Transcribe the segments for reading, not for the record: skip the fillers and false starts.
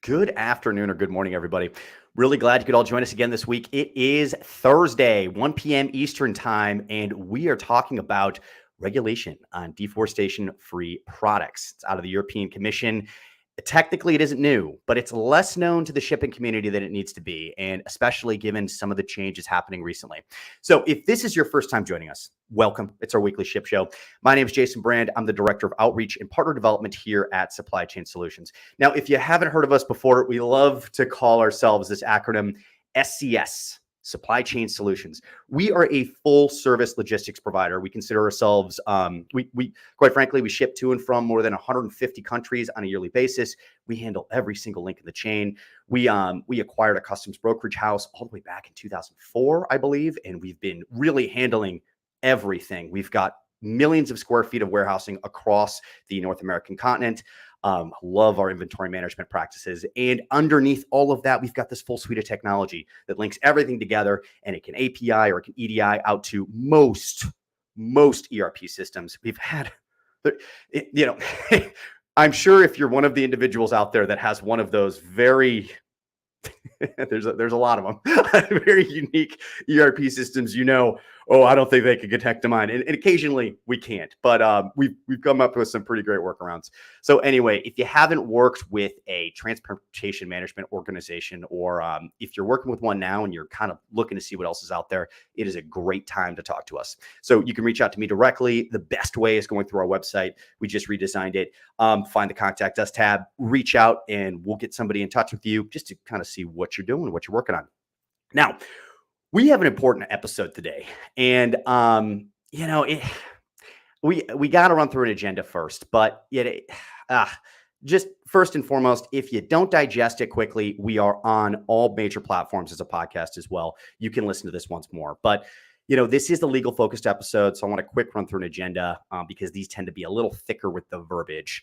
Good afternoon or good morning, everybody. Really glad you could all join us again this week. It is Thursday, 1 p.m. Eastern time, and we are talking about regulation on deforestation-free products. It's out of the European Commission. Technically, it isn't new, but it's less known to the shipping community than it needs to be, and especially given some of the changes happening recently. So if this is your first time joining us, welcome. It's our weekly ship show. My name is Jason Brand. I'm the Director of Outreach and Partner Development here at Supply Chain Solutions. Now, if you haven't heard of us before, we love to call ourselves this acronym SCS. Supply Chain Solutions. We are a full service logistics provider. We consider ourselves, we quite frankly, we ship to and from more than 150 countries on a yearly basis. We handle every single link in the chain. We acquired a customs brokerage house all the way back in 2004, I believe, and we've been really handling everything. We've got millions of square feet of warehousing across the North American continent. Love our inventory management practices. And underneath all of that, we've got this full suite of technology that links everything together, and it can API or it can EDI out to most ERP systems. We've had, I'm sure if you're one of the individuals out there that has one of those very there's a lot of them, very unique ERP systems, I don't think they could connect to mine. And occasionally we can't, but we've come up with some pretty great workarounds. So anyway, if you haven't worked with a transportation management organization, or if you're working with one now and you're kind of looking to see what else is out there, it is a great time to talk to us. So you can reach out to me directly. The best way is going through our website. We just redesigned it. Find the Contact Us tab, reach out, and we'll get somebody in touch with you just to kind of see what you're doing, what you're working on. Now, we have an important episode today, and we got to run through an agenda first. But just first and foremost, if you don't digest it quickly, we are on all major platforms as a podcast as well. You can listen to this once more, but this is the legal focused episode, so I want a quick run through an agenda because these tend to be a little thicker with the verbiage.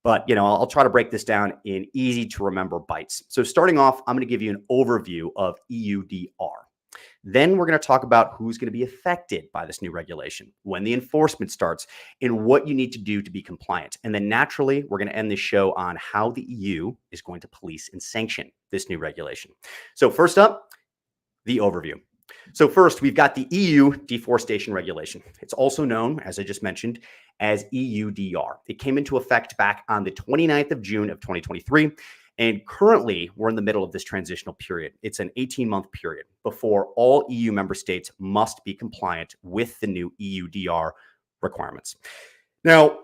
But, I'll try to break this down in easy to remember bites. So starting off, I'm going to give you an overview of EUDR. Then we're going to talk about who's going to be affected by this new regulation, when the enforcement starts, and what you need to do to be compliant. And then naturally, we're going to end this show on how the EU is going to police and sanction this new regulation. So first up, the overview. So first, we've got the EU deforestation regulation. It's also known, as I just mentioned, as EUDR. It came into effect back on the 29th of June of 2023. And currently, we're in the middle of this transitional period. It's an 18-month period before all EU member states must be compliant with the new EUDR requirements. Now,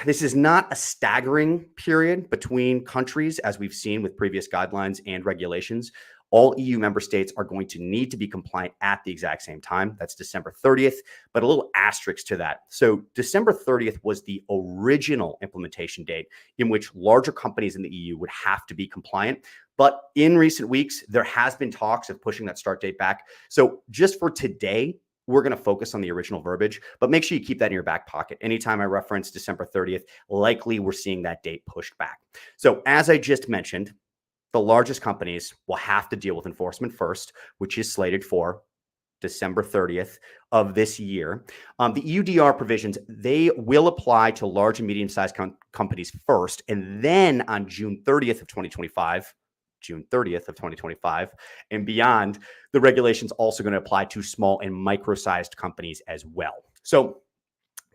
this is not a staggering period between countries, as we've seen with previous guidelines and regulations. All EU member states are going to need to be compliant at the exact same time. That's December 30th, but a little asterisk to that. So December 30th was the original implementation date in which larger companies in the EU would have to be compliant. But in recent weeks, there has been talks of pushing that start date back. So just for today, we're going to focus on the original verbiage, but make sure you keep that in your back pocket. Anytime I reference December 30th, likely we're seeing that date pushed back. So as I just mentioned, the largest companies will have to deal with enforcement first, which is slated for December 30th of this year. The EUDR provisions, they will apply to large and medium-sized companies first, and then on June 30th of 2025, and beyond, the regulation's also going to apply to small and micro-sized companies as well. So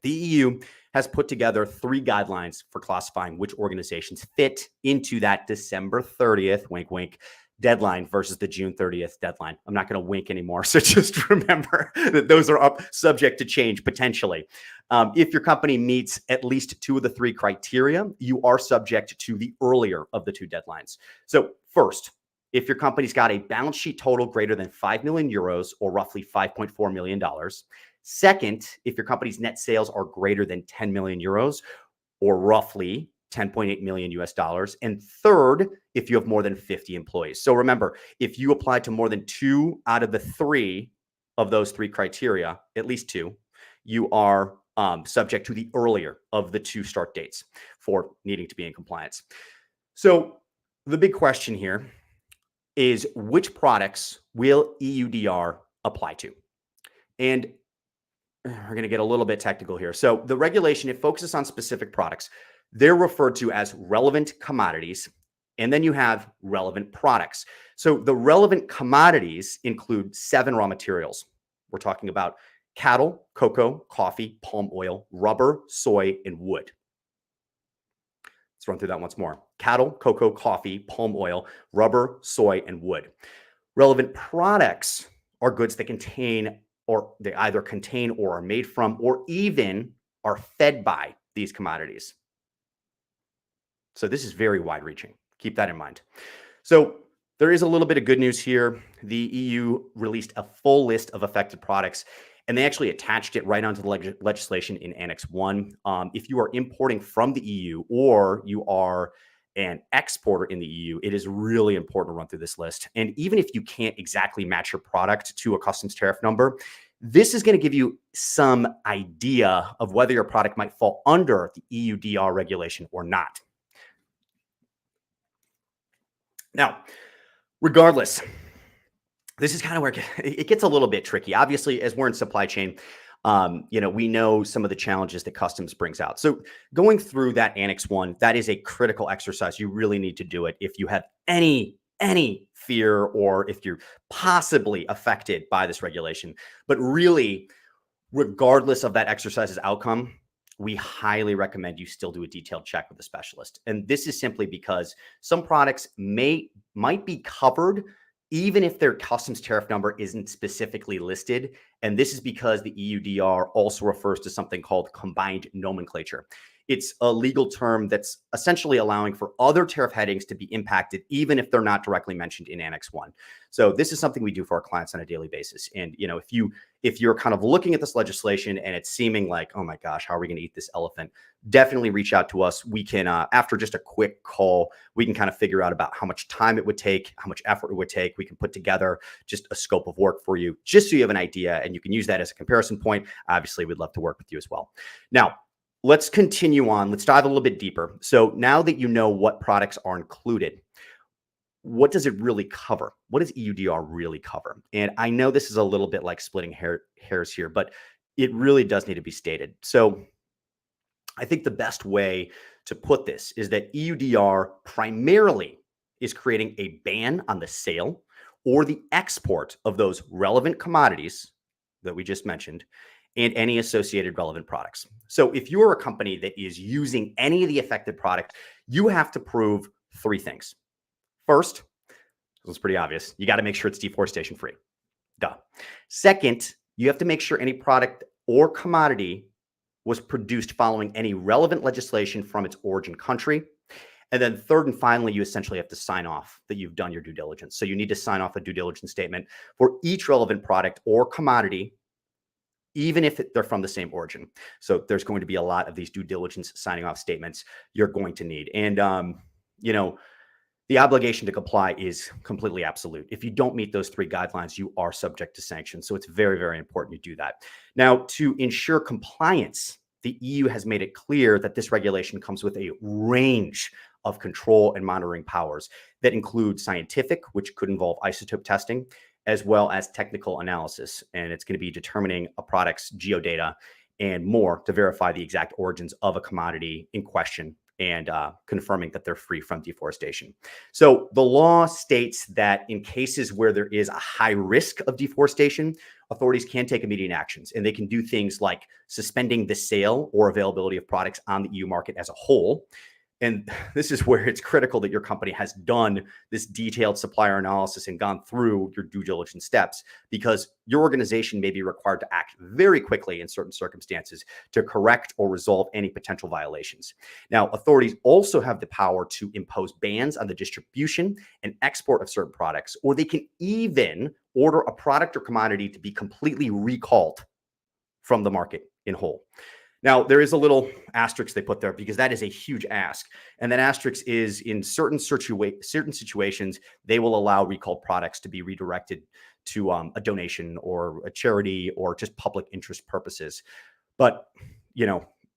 the EU has put together 3 guidelines for classifying which organizations fit into that December 30th, wink, wink, deadline versus the June 30th deadline. I'm not going to wink anymore. So just remember that those are up subject to change potentially. If your company meets at least 2 of the 3 criteria, you are subject to the earlier of the 2 deadlines. So first, if your company's got a balance sheet total greater than 5 million euros or roughly $5.4 million. Second, if your company's net sales are greater than 10 million euros or roughly 10.8 million US dollars. And third, if you have more than 50 employees. So remember, if you apply to more than 2 out of the 3 of those 3 criteria, at least 2, you are subject to the earlier of the 2 start dates for needing to be in compliance. So the big question here is, which products will EUDR apply to? And we're going to get a little bit technical here. So the regulation, it focuses on specific products. They're referred to as relevant commodities, And then you have relevant products. So the relevant commodities include 7 raw materials. We're talking about cattle, cocoa, coffee, palm oil, rubber, soy, and wood. Let's run through that once more. Cattle, cocoa, coffee, palm oil, rubber, soy, and wood. Relevant products are goods that contain, or they either contain or are made from, or even are fed by these commodities. So this is very wide reaching. Keep that in mind. So there is a little bit of good news here. The EU released a full list of affected products, and they actually attached it right onto the legislation in Annex 1. If you are importing from the EU or you are an exporter in the EU, it is really important to run through this list. And even if you can't exactly match your product to a customs tariff number, this is going to give you some idea of whether your product might fall under the EUDR regulation or not. Now, regardless, this is kind of where it gets a little bit tricky. Obviously, as we're in supply chain, we know some of the challenges that customs brings out. So going through that Annex 1, that is a critical exercise. You really need to do it if you have any fear or if you're possibly affected by this regulation. But really, regardless of that exercise's outcome, we highly recommend you still do a detailed check with a specialist. And this is simply because some products might be covered even if their customs tariff number isn't specifically listed. And this is because the EUDR also refers to something called combined nomenclature. It's a legal term that's essentially allowing for other tariff headings to be impacted, even if they're not directly mentioned in Annex 1. So this is something we do for our clients on a daily basis. And if you're kind of looking at this legislation and it's seeming like, oh my gosh, how are we going to eat this elephant? Definitely reach out to us. We can, after just a quick call, we can kind of figure out about how much time it would take, how much effort it would take. We can put together just a scope of work for you, just so you have an idea and you can use that as a comparison point. Obviously, we'd love to work with you as well. Now, let's continue on. Let's dive a little bit deeper. So now that you know what products are included, what does it really cover? What does EUDR really cover? And I know this is a little bit like splitting hairs here, but it really does need to be stated. So I think the best way to put this is that EUDR primarily is creating a ban on the sale or the export of those relevant commodities that we just mentioned and any associated relevant products. So if you're a company that is using any of the affected product, you have to prove 3 things. First, it's pretty obvious. You got to make sure it's deforestation free. Duh. Second, you have to make sure any product or commodity was produced following any relevant legislation from its origin country. And then third and finally, you essentially have to sign off that you've done your due diligence. So you need to sign off a due diligence statement for each relevant product or commodity, even if they're from the same origin. So there's going to be a lot of these due diligence signing off statements you're going to need. And, the obligation to comply is completely absolute. If you don't meet those 3 guidelines, you are subject to sanctions. So it's very, very important you do that. Now, to ensure compliance, the EU has made it clear that this regulation comes with a range of control and monitoring powers that include scientific, which could involve isotope testing, as well as technical analysis. And it's going to be determining a product's geodata and more to verify the exact origins of a commodity in question and confirming that they're free from deforestation. So the law states that in cases where there is a high risk of deforestation, authorities can take immediate actions, and they can do things like suspending the sale or availability of products on the EU market as a whole. And this is where it's critical that your company has done this detailed supplier analysis and gone through your due diligence steps, because your organization may be required to act very quickly in certain circumstances to correct or resolve any potential violations. Now, authorities also have the power to impose bans on the distribution and export of certain products, or they can even order a product or commodity to be completely recalled from the market in whole. Now, there is a little asterisk they put there because that is a huge ask. And that asterisk is in certain situations, they will allow recalled products to be redirected to a donation or a charity or just public interest purposes. But,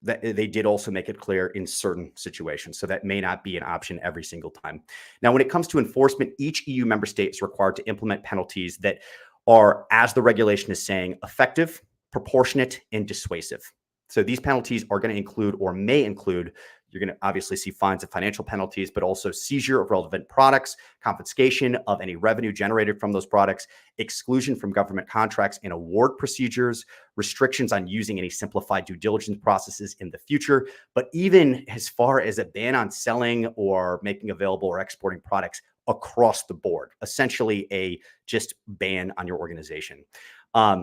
they did also make it clear in certain situations. So that may not be an option every single time. Now, when it comes to enforcement, each EU member state is required to implement penalties that are, as the regulation is saying, effective, proportionate, and dissuasive. So these penalties are going to include or may include You're going to obviously see fines and financial penalties, but also seizure of relevant products, confiscation of any revenue generated from those products, exclusion from government contracts and award procedures, restrictions on using any simplified due diligence processes in the future, but even as far as a ban on selling or making available or exporting products across the board, essentially a just ban on your organization.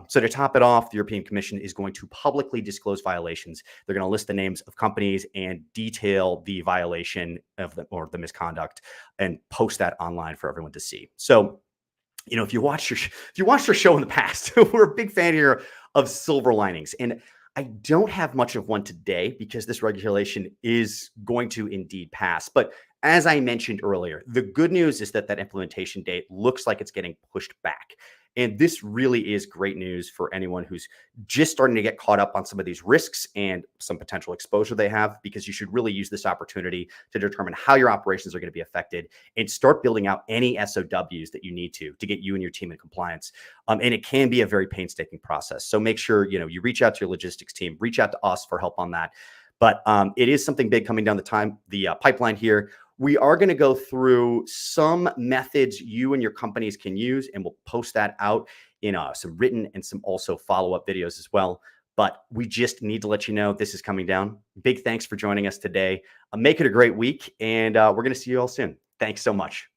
So to top it off, the European Commission is going to publicly disclose violations. They're going to list the names of companies and detail the violation of or the misconduct and post that online for everyone to see. So, if you watched our show in the past, we're a big fan here of silver linings. And I don't have much of one today because this regulation is going to indeed pass. But as I mentioned earlier, the good news is that implementation date looks like it's getting pushed back. And this really is great news for anyone who's just starting to get caught up on some of these risks and some potential exposure they have, because you should really use this opportunity to determine how your operations are going to be affected and start building out any SOWs that you need to get you and your team in compliance. And it can be a very painstaking process. So make sure, you reach out to your logistics team, reach out to us for help on that. But it is something big coming down the pipeline here. We are going to go through some methods you and your companies can use, and we'll post that out in some written and some also follow-up videos as well. But we just need to let you know this is coming down. Big thanks for joining us today. Make it a great week, and we're going to see you all soon. Thanks so much.